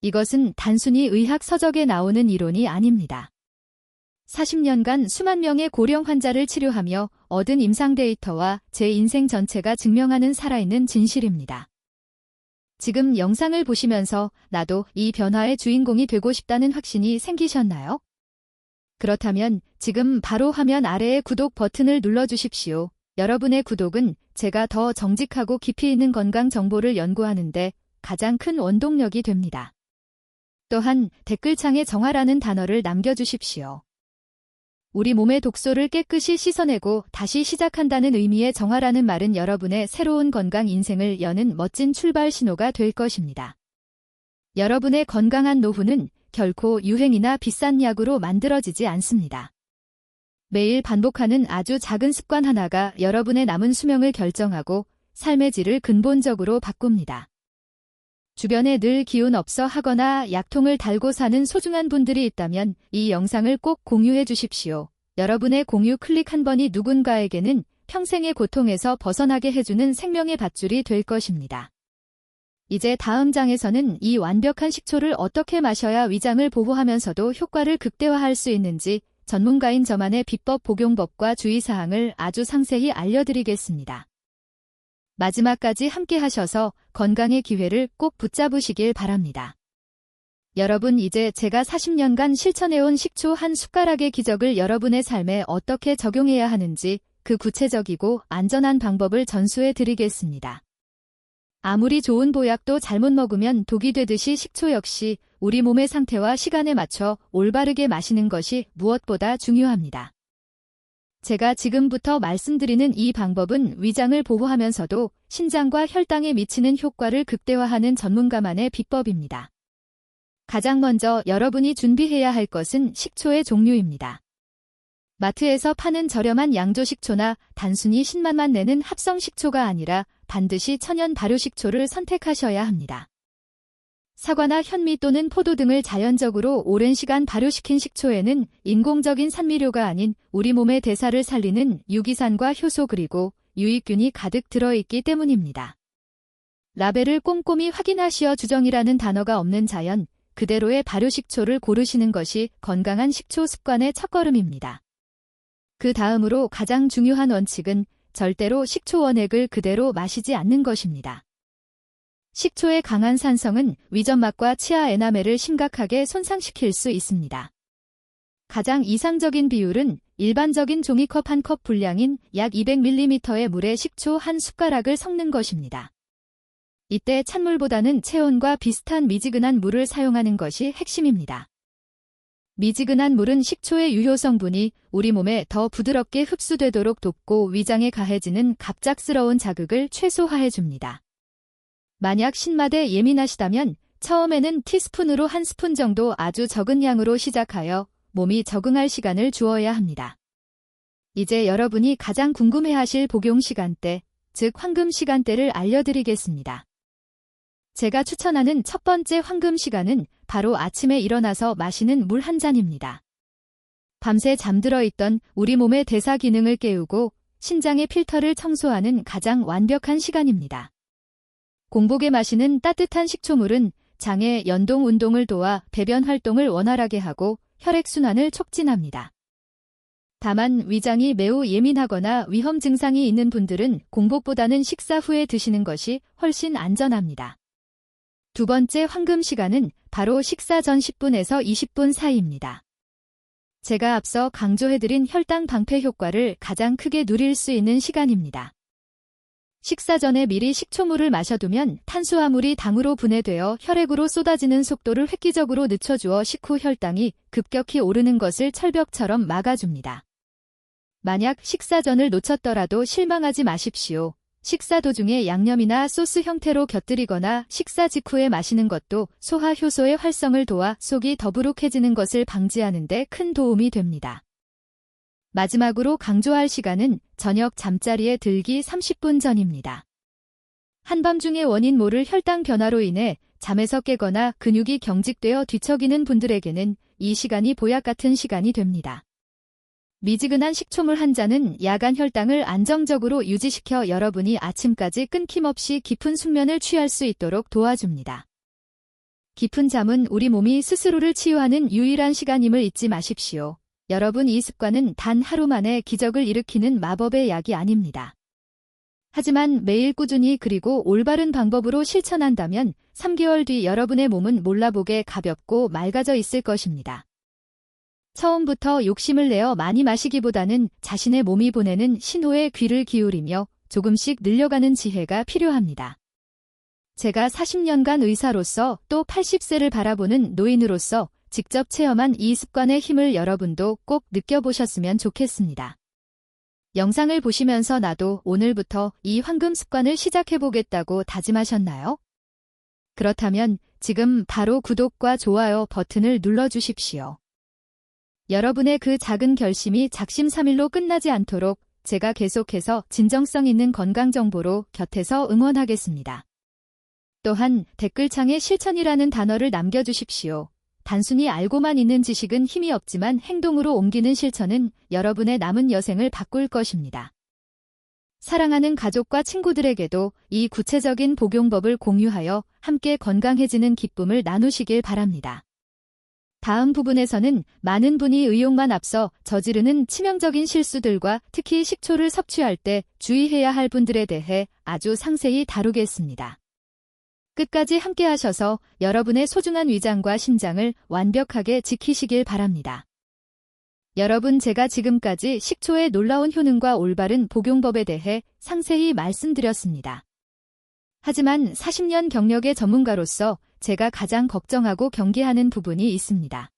이것은 단순히 의학 서적에 나오는 이론이 아닙니다. 40년간 수만 명의 고령 환자를 치료하며 얻은 임상 데이터와 제 인생 전체가 증명하는 살아있는 진실입니다. 지금 영상을 보시면서 나도 이 변화의 주인공이 되고 싶다는 확신이 생기셨나요? 그렇다면 지금 바로 화면 아래의 구독 버튼을 눌러주십시오. 여러분의 구독은 제가 더 정직하고 깊이 있는 건강 정보를 연구하는데 가장 큰 원동력이 됩니다. 또한 댓글창에 정화라는 단어를 남겨주십시오. 우리 몸의 독소를 깨끗이 씻어내고 다시 시작한다는 의미의 정화라는 말은 여러분의 새로운 건강 인생을 여는 멋진 출발 신호가 될 것입니다. 여러분의 건강한 노후는 결코 유행이나 비싼 약으로 만들어지지 않습니다. 매일 반복하는 아주 작은 습관 하나가 여러분의 남은 수명을 결정하고 삶의 질을 근본적으로 바꿉니다. 주변에 늘 기운 없어 하거나 약통을 달고 사는 소중한 분들이 있다면 이 영상을 꼭 공유해 주십시오. 여러분의 공유 클릭 한 번이 누군가에게는 평생의 고통에서 벗어나게 해주는 생명의 밧줄이 될 것입니다. 이제 다음 장에서는 이 완벽한 식초를 어떻게 마셔야 위장을 보호하면서도 효과를 극대화할 수 있는지 전문가인 저만의 비법 복용법과 주의사항을 아주 상세히 알려드리겠습니다. 마지막까지 함께 하셔서 건강의 기회를 꼭 붙잡으시길 바랍니다. 여러분, 이제 제가 40년간 실천해온 식초 한 숟가락의 기적을 여러분의 삶에 어떻게 적용해야 하는지 그 구체적이고 안전한 방법을 전수해 드리겠습니다. 아무리 좋은 보약도 잘못 먹으면 독이 되듯이 식초 역시 우리 몸의 상태와 시간에 맞춰 올바르게 마시는 것이 무엇보다 중요합니다. 제가 지금부터 말씀드리는 이 방법은 위장을 보호하면서도 신장과 혈당에 미치는 효과를 극대화하는 전문가만의 비법입니다. 가장 먼저 여러분이 준비해야 할 것은 식초의 종류입니다. 마트에서 파는 저렴한 양조식초나 단순히 신맛만 내는 합성식초가 아니라 반드시 천연 발효식초를 선택하셔야 합니다. 사과나 현미 또는 포도 등을 자연적으로 오랜 시간 발효시킨 식초에는 인공적인 산미료가 아닌 우리 몸의 대사를 살리는 유기산과 효소 그리고 유익균이 가득 들어있기 때문입니다. 라벨을 꼼꼼히 확인하시어 주정이라는 단어가 없는 자연 그대로의 발효식초를 고르시는 것이 건강한 식초 습관의 첫걸음입니다. 그 다음으로 가장 중요한 원칙은 절대로 식초 원액을 그대로 마시지 않는 것입니다. 식초의 강한 산성은 위점막과 치아 에나멜을 심각하게 손상시킬 수 있습니다. 가장 이상적인 비율은 일반적인 종이컵 한 컵 분량인 약 200ml의 물에 식초 한 숟가락을 섞는 것입니다. 이때 찬물보다는 체온과 비슷한 미지근한 물을 사용하는 것이 핵심입니다. 미지근한 물은 식초의 유효 성분이 우리 몸에 더 부드럽게 흡수되도록 돕고 위장에 가해지는 갑작스러운 자극을 최소화해줍니다. 만약 신맛에 예민하시다면 처음에는 티스푼으로 한 스푼 정도 아주 적은 양으로 시작하여 몸이 적응할 시간을 주어야 합니다. 이제 여러분이 가장 궁금해하실 복용 시간대, 즉 황금 시간대를 알려드리겠습니다. 제가 추천하는 첫 번째 황금 시간은 바로 아침에 일어나서 마시는 물 한 잔입니다. 밤새 잠들어 있던 우리 몸의 대사 기능을 깨우고 신장의 필터를 청소하는 가장 완벽한 시간입니다. 공복에 마시는 따뜻한 식초물은 장의 연동 운동을 도와 배변 활동을 원활하게 하고 혈액순환을 촉진합니다. 다만 위장이 매우 예민하거나 위험 증상이 있는 분들은 공복보다는 식사 후에 드시는 것이 훨씬 안전합니다. 두 번째 황금 시간은 바로 식사 전 10분에서 20분 사이입니다. 제가 앞서 강조해드린 혈당 방패 효과를 가장 크게 누릴 수 있는 시간입니다. 식사 전에 미리 식초물을 마셔두면 탄수화물이 당으로 분해되어 혈액으로 쏟아지는 속도를 획기적으로 늦춰주어 식후 혈당이 급격히 오르는 것을 철벽처럼 막아줍니다. 만약 식사 전을 놓쳤더라도 실망하지 마십시오. 식사 도중에 양념이나 소스 형태로 곁들이거나 식사 직후에 마시는 것도 소화 효소의 활성을 도와 속이 더부룩해지는 것을 방지하는 데 큰 도움이 됩니다. 마지막으로 강조할 시간은 저녁 잠자리에 들기 30분 전입니다. 한밤중의 원인 모를 혈당 변화로 인해 잠에서 깨거나 근육이 경직되어 뒤척이는 분들에게는 이 시간이 보약 같은 시간이 됩니다. 미지근한 식초물 한 잔은 야간 혈당을 안정적으로 유지시켜 여러분이 아침까지 끊김없이 깊은 숙면을 취할 수 있도록 도와줍니다. 깊은 잠은 우리 몸이 스스로를 치유하는 유일한 시간임을 잊지 마십시오. 여러분, 이 습관은 단 하루 만에 기적을 일으키는 마법의 약이 아닙니다. 하지만 매일 꾸준히 그리고 올바른 방법으로 실천한다면 3개월 뒤 여러분의 몸은 몰라보게 가볍고 맑아져 있을 것입니다. 처음부터 욕심을 내어 많이 마시기보다는 자신의 몸이 보내는 신호에 귀를 기울이며 조금씩 늘려가는 지혜가 필요합니다. 제가 40년간 의사로서 또 80세를 바라보는 노인으로서 직접 체험한 이 습관의 힘을 여러분도 꼭 느껴보셨으면 좋겠습니다. 영상을 보시면서 나도 오늘부터 이 황금 습관을 시작해보겠다고 다짐하셨나요? 그렇다면 지금 바로 구독과 좋아요 버튼을 눌러주십시오. 여러분의 그 작은 결심이 작심삼일로 끝나지 않도록 제가 계속해서 진정성 있는 건강 정보로 곁에서 응원하겠습니다. 또한 댓글창에 실천이라는 단어를 남겨주십시오. 단순히 알고만 있는 지식은 힘이 없지만 행동으로 옮기는 실천은 여러분의 남은 여생을 바꿀 것입니다. 사랑하는 가족과 친구들에게도 이 구체적인 복용법을 공유하여 함께 건강해지는 기쁨을 나누시길 바랍니다. 다음 부분에서는 많은 분이 의욕만 앞서 저지르는 치명적인 실수들과 특히 식초를 섭취할 때 주의해야 할 분들에 대해 아주 상세히 다루겠습니다. 끝까지 함께 하셔서 여러분의 소중한 위장과 신장을 완벽하게 지키시길 바랍니다. 여러분, 제가 지금까지 식초의 놀라운 효능과 올바른 복용법에 대해 상세히 말씀드렸습니다. 하지만 40년 경력의 전문가로서 제가 가장 걱정하고 경계하는 부분이 있습니다.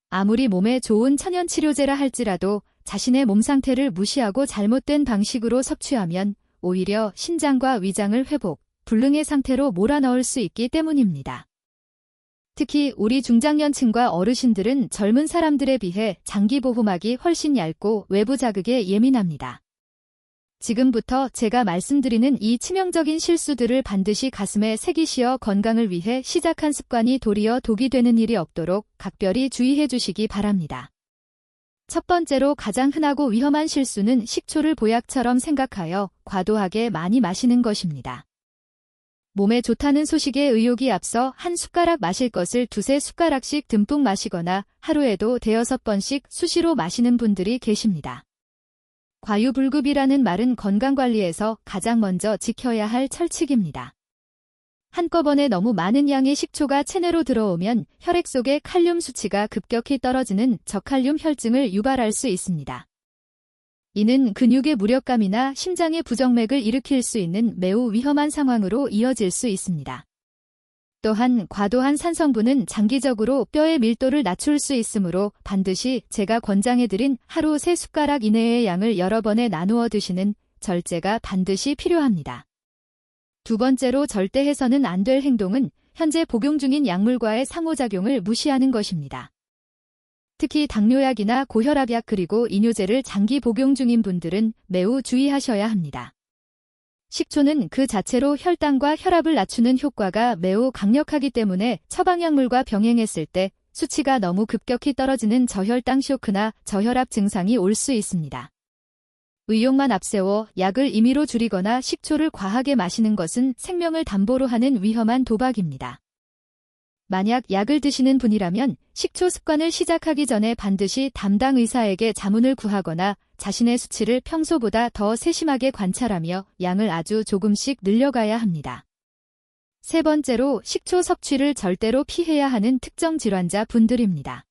아무리 몸에 좋은 천연치료제라 할지라도 자신의 몸 상태를 무시하고 잘못된 방식으로 섭취하면 오히려 신장과 위장을 회복, 불능의 상태로 몰아넣을 수 있기 때문입니다. 특히 우리 중장년층과 어르신들은 젊은 사람들에 비해 장기보호막이 훨씬 얇고 외부 자극에 예민합니다. 지금부터 제가 말씀드리는 이 치명적인 실수들을 반드시 가슴에 새기시어 건강을 위해 시작한 습관이 도리어 독이 되는 일이 없도록 각별히 주의해 주시기 바랍니다. 첫 번째로 가장 흔하고 위험한 실수는 식초를 보약처럼 생각하여 과도하게 많이 마시는 것입니다. 몸에 좋다는 소식에 의욕이 앞서 한 숟가락 마실 것을 두세 숟가락씩 듬뿍 마시거나 하루에도 대여섯 번씩 수시로 마시는 분들이 계십니다. 과유불급이라는 말은 건강관리에서 가장 먼저 지켜야 할 철칙입니다. 한꺼번에 너무 많은 양의 식초가 체내로 들어오면 혈액 속의 칼륨 수치가 급격히 떨어지는 저칼륨 혈증을 유발할 수 있습니다. 이는 근육의 무력감이나 심장의 부정맥을 일으킬 수 있는 매우 위험한 상황으로 이어질 수 있습니다. 또한 과도한 산성분은 장기적으로 뼈의 밀도를 낮출 수 있으므로 반드시 제가 권장해드린 하루 3숟가락 이내의 양을 여러 번에 나누어 드시는 절제가 반드시 필요합니다. 두 번째로 절대 해서는 안 될 행동은 현재 복용 중인 약물과의 상호작용을 무시하는 것입니다. 특히 당뇨약이나 고혈압약 그리고 이뇨제를 장기 복용 중인 분들은 매우 주의하셔야 합니다. 식초는 그 자체로 혈당과 혈압을 낮추는 효과가 매우 강력하기 때문에 처방약물과 병행했을 때 수치가 너무 급격히 떨어지는 저혈당 쇼크나 저혈압 증상이 올 수 있습니다. 의욕만 앞세워 약을 임의로 줄이거나 식초를 과하게 마시는 것은 생명을 담보로 하는 위험한 도박입니다. 만약 약을 드시는 분이라면 식초 습관을 시작하기 전에 반드시 담당 의사에게 자문을 구하거나 자신의 수치를 평소보다 더 세심하게 관찰하며 양을 아주 조금씩 늘려가야 합니다. 세 번째로 식초 섭취를 절대로 피해야 하는 특정 질환자 분들입니다.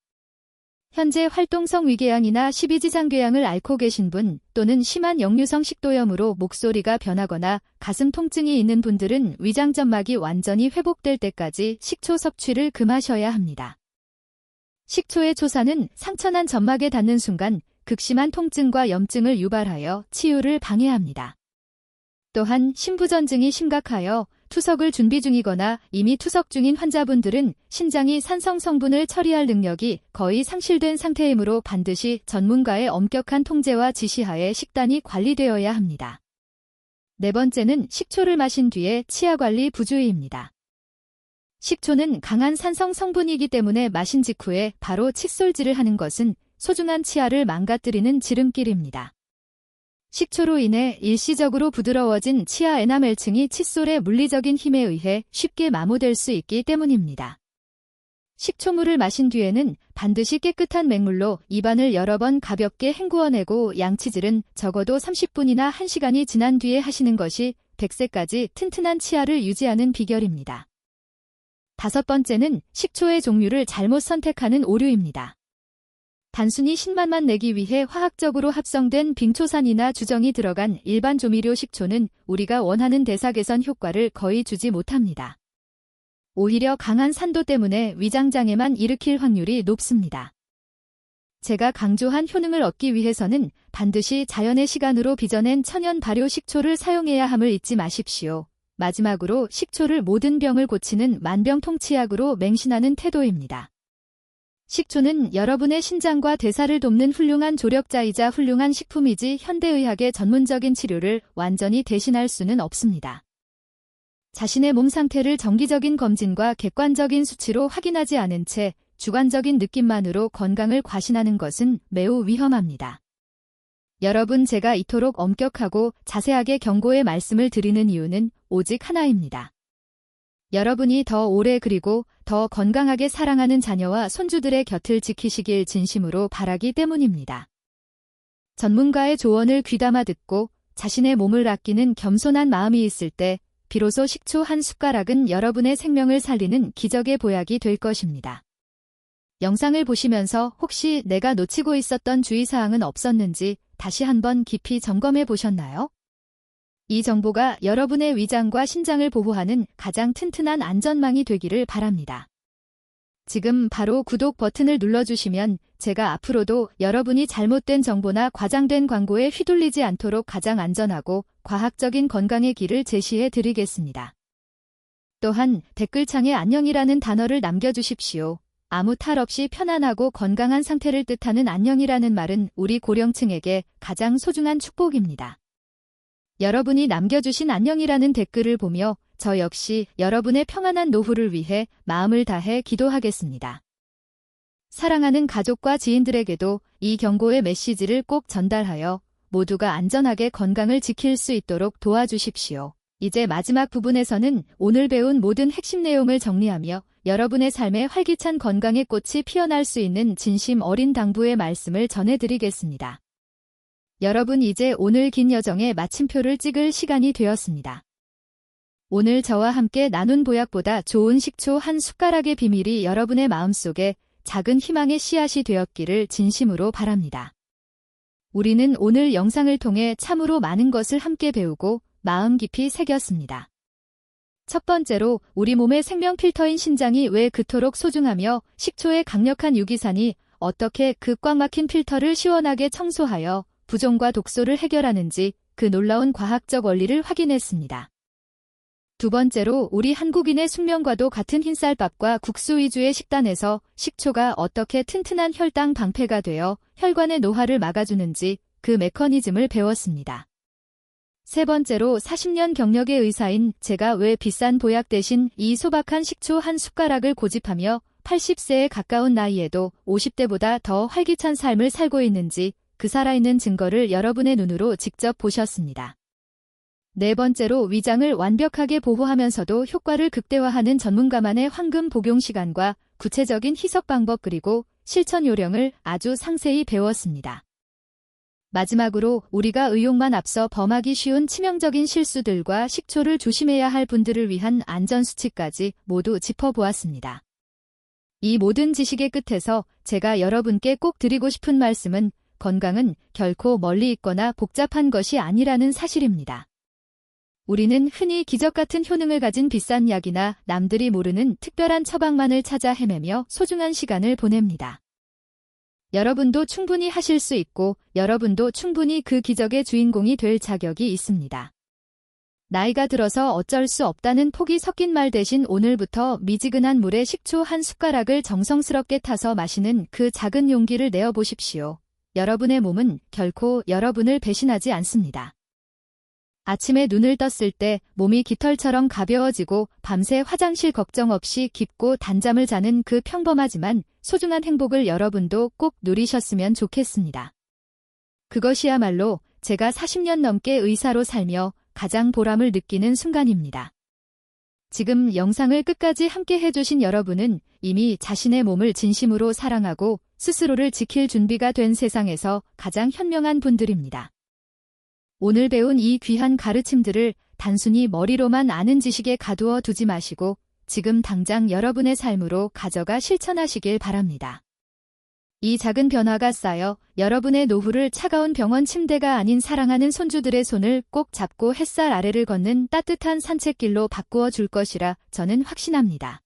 현재 활동성 위궤양이나 십이지장궤양을 앓고 계신 분 또는 심한 역류성 식도염으로 목소리가 변하거나 가슴 통증이 있는 분들은 위장점막이 완전히 회복될 때까지 식초 섭취를 금하셔야 합니다. 식초의 초산은 상처난 점막에 닿는 순간 극심한 통증과 염증을 유발하여 치유를 방해합니다. 또한 심부전증이 심각하여 투석을 준비 중이거나 이미 투석 중인 환자분들은 신장이 산성 성분을 처리할 능력이 거의 상실된 상태이므로 반드시 전문가의 엄격한 통제와 지시하에 식단이 관리되어야 합니다. 네 번째는 식초를 마신 뒤에 치아 관리 부주의입니다. 식초는 강한 산성 성분이기 때문에 마신 직후에 바로 칫솔질을 하는 것은 소중한 치아를 망가뜨리는 지름길입니다. 식초로 인해 일시적으로 부드러워진 치아 에나멜층이 칫솔의 물리적인 힘에 의해 쉽게 마모될 수 있기 때문입니다. 식초물을 마신 뒤에는 반드시 깨끗한 맹물로 입안을 여러 번 가볍게 헹구어내고 양치질은 적어도 30분이나 1시간이 지난 뒤에 하시는 것이 100세까지 튼튼한 치아를 유지하는 비결입니다. 다섯 번째는 식초의 종류를 잘못 선택하는 오류입니다. 단순히 신맛만 내기 위해 화학적으로 합성된 빙초산이나 주정이 들어간 일반 조미료 식초는 우리가 원하는 대사 개선 효과를 거의 주지 못합니다. 오히려 강한 산도 때문에 위장장애만 일으킬 확률이 높습니다. 제가 강조한 효능을 얻기 위해서는 반드시 자연의 시간으로 빚어낸 천연 발효 식초를 사용해야 함을 잊지 마십시오. 마지막으로 식초를 모든 병을 고치는 만병통치약으로 맹신하는 태도입니다. 식초는 여러분의 신장과 대사를 돕는 훌륭한 조력자이자 훌륭한 식품이지 현대의학의 전문적인 치료를 완전히 대신할 수는 없습니다. 자신의 몸 상태를 정기적인 검진과 객관적인 수치로 확인하지 않은 채 주관적인 느낌만으로 건강을 과신하는 것은 매우 위험합니다. 여러분, 제가 이토록 엄격하고 자세하게 경고의 말씀을 드리는 이유는 오직 하나입니다. 여러분이 더 오래 그리고 더 건강하게 사랑하는 자녀와 손주들의 곁을 지키시길 진심으로 바라기 때문입니다. 전문가의 조언을 귀담아 듣고 자신의 몸을 아끼는 겸손한 마음이 있을 때 비로소 식초 한 숟가락은 여러분의 생명을 살리는 기적의 보약이 될 것입니다. 영상을 보시면서 혹시 내가 놓치고 있었던 주의사항은 없었는지 다시 한번 깊이 점검해 보셨나요? 이 정보가 여러분의 위장과 신장을 보호하는 가장 튼튼한 안전망이 되기를 바랍니다. 지금 바로 구독 버튼을 눌러주시면 제가 앞으로도 여러분이 잘못된 정보나 과장된 광고에 휘둘리지 않도록 가장 안전하고 과학적인 건강의 길을 제시해 드리겠습니다. 또한 댓글창에 안녕이라는 단어를 남겨주십시오. 아무 탈 없이 편안하고 건강한 상태를 뜻하는 안녕이라는 말은 우리 고령층에게 가장 소중한 축복입니다. 여러분이 남겨주신 안녕이라는 댓글을 보며 저 역시 여러분의 평안한 노후를 위해 마음을 다해 기도하겠습니다. 사랑하는 가족과 지인들에게도 이 경고의 메시지를 꼭 전달하여 모두가 안전하게 건강을 지킬 수 있도록 도와주십시오. 이제 마지막 부분에서는 오늘 배운 모든 핵심 내용을 정리하며 여러분의 삶에 활기찬 건강의 꽃이 피어날 수 있는 진심 어린 당부의 말씀을 전해드리겠습니다. 여러분, 이제 오늘 긴 여정의 마침표를 찍을 시간이 되었습니다. 오늘 저와 함께 나눈 보약보다 좋은 식초 한 숟가락의 비밀이 여러분의 마음속에 작은 희망의 씨앗이 되었기를 진심으로 바랍니다. 우리는 오늘 영상을 통해 참으로 많은 것을 함께 배우고 마음 깊이 새겼습니다. 첫 번째로 우리 몸의 생명 필터인 신장이 왜 그토록 소중하며 식초의 강력한 유기산이 어떻게 그 꽉 막힌 필터를 시원하게 청소하여 부종과 독소를 해결하는지 그 놀라운 과학적 원리를 확인했습니다. 두 번째로 우리 한국인의 숙면과도 같은 흰쌀밥과 국수 위주의 식단에서 식초가 어떻게 튼튼한 혈당 방패가 되어 혈관의 노화를 막아주는지 그 메커니즘을 배웠습니다. 세 번째로 40년 경력의 의사인 제가 왜 비싼 보약 대신 이 소박한 식초 한 숟가락을 고집하며 80세에 가까운 나이에도 50대보다 더 활기찬 삶을 살고 있는지 그 살아있는 증거를 여러분의 눈으로 직접 보셨습니다. 네 번째로 위장을 완벽하게 보호하면서도 효과를 극대화하는 전문가만의 황금 복용 시간과 구체적인 희석 방법 그리고 실천 요령을 아주 상세히 배웠습니다. 마지막으로 우리가 의욕만 앞서 범하기 쉬운 치명적인 실수들과 식초를 조심해야 할 분들을 위한 안전수칙까지 모두 짚어보았습니다. 이 모든 지식의 끝에서 제가 여러분께 꼭 드리고 싶은 말씀은 건강은 결코 멀리 있거나 복잡한 것이 아니라는 사실입니다. 우리는 흔히 기적 같은 효능을 가진 비싼 약이나 남들이 모르는 특별한 처방만을 찾아 헤매며 소중한 시간을 보냅니다. 여러분도 충분히 하실 수 있고 여러분도 충분히 그 기적의 주인공이 될 자격이 있습니다. 나이가 들어서 어쩔 수 없다는 폭이 섞인 말 대신 오늘부터 미지근한 물에 식초 한 숟가락을 정성스럽게 타서 마시는 그 작은 용기를 내어보십시오. 여러분의 몸은 결코 여러분을 배신하지 않습니다. 아침에 눈을 떴을 때 몸이 깃털처럼 가벼워지고 밤새 화장실 걱정 없이 깊고 단잠을 자는 그 평범하지만 소중한 행복을 여러분도 꼭 누리셨으면 좋겠습니다. 그것이야말로 제가 40년 넘게 의사로 살며 가장 보람을 느끼는 순간입니다. 지금 영상을 끝까지 함께 해주신 여러분은 이미 자신의 몸을 진심으로 사랑하고 스스로를 지킬 준비가 된 세상에서 가장 현명한 분들입니다. 오늘 배운 이 귀한 가르침들을 단순히 머리로만 아는 지식에 가두어 두지 마시고 지금 당장 여러분의 삶으로 가져가 실천하시길 바랍니다. 이 작은 변화가 쌓여 여러분의 노후를 차가운 병원 침대가 아닌 사랑하는 손주들의 손을 꼭 잡고 햇살 아래를 걷는 따뜻한 산책길로 바꾸어 줄 것이라 저는 확신합니다.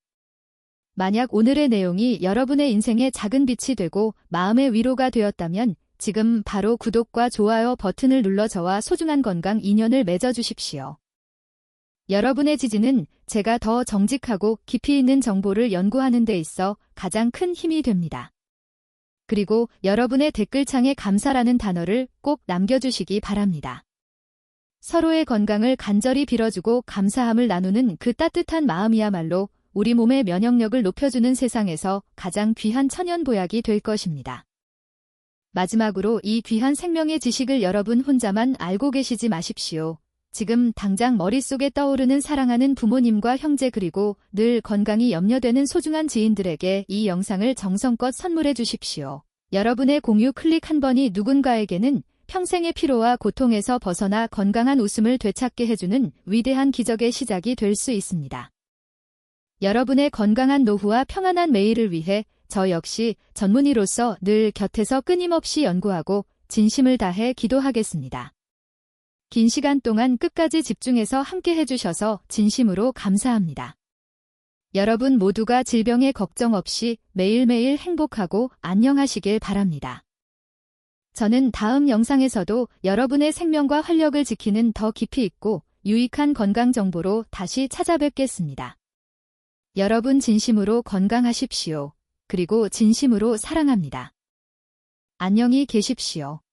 만약 오늘의 내용이 여러분의 인생의 작은 빛이 되고 마음의 위로가 되었다면 지금 바로 구독과 좋아요 버튼을 눌러 저와 소중한 건강 인연을 맺어주십시오. 여러분의 지지는 제가 더 정직하고 깊이 있는 정보를 연구하는 데 있어 가장 큰 힘이 됩니다. 그리고 여러분의 댓글창에 감사라는 단어를 꼭 남겨주시기 바랍니다. 서로의 건강을 간절히 빌어주고 감사함을 나누는 그 따뜻한 마음이야말로 우리 몸의 면역력을 높여주는 세상에서 가장 귀한 천연보약이 될 것입니다. 마지막으로 이 귀한 생명의 지식을 여러분 혼자만 알고 계시지 마십시오. 지금 당장 머릿속에 떠오르는 사랑하는 부모님과 형제 그리고 늘 건강이 염려되는 소중한 지인들에게 이 영상을 정성껏 선물해 주십시오. 여러분의 공유 클릭 한 번이 누군가에게는 평생의 피로와 고통에서 벗어나 건강한 웃음을 되찾게 해주는 위대한 기적의 시작이 될 수 있습니다. 여러분의 건강한 노후와 평안한 매일을 위해 저 역시 전문의로서 늘 곁에서 끊임없이 연구하고 진심을 다해 기도하겠습니다. 긴 시간 동안 끝까지 집중해서 함께 해주셔서 진심으로 감사합니다. 여러분 모두가 질병에 걱정 없이 매일매일 행복하고 안녕하시길 바랍니다. 저는 다음 영상에서도 여러분의 생명과 활력을 지키는 더 깊이 있고 유익한 건강 정보로 다시 찾아뵙겠습니다. 여러분 진심으로 건강하십시오. 그리고 진심으로 사랑합니다. 안녕히 계십시오.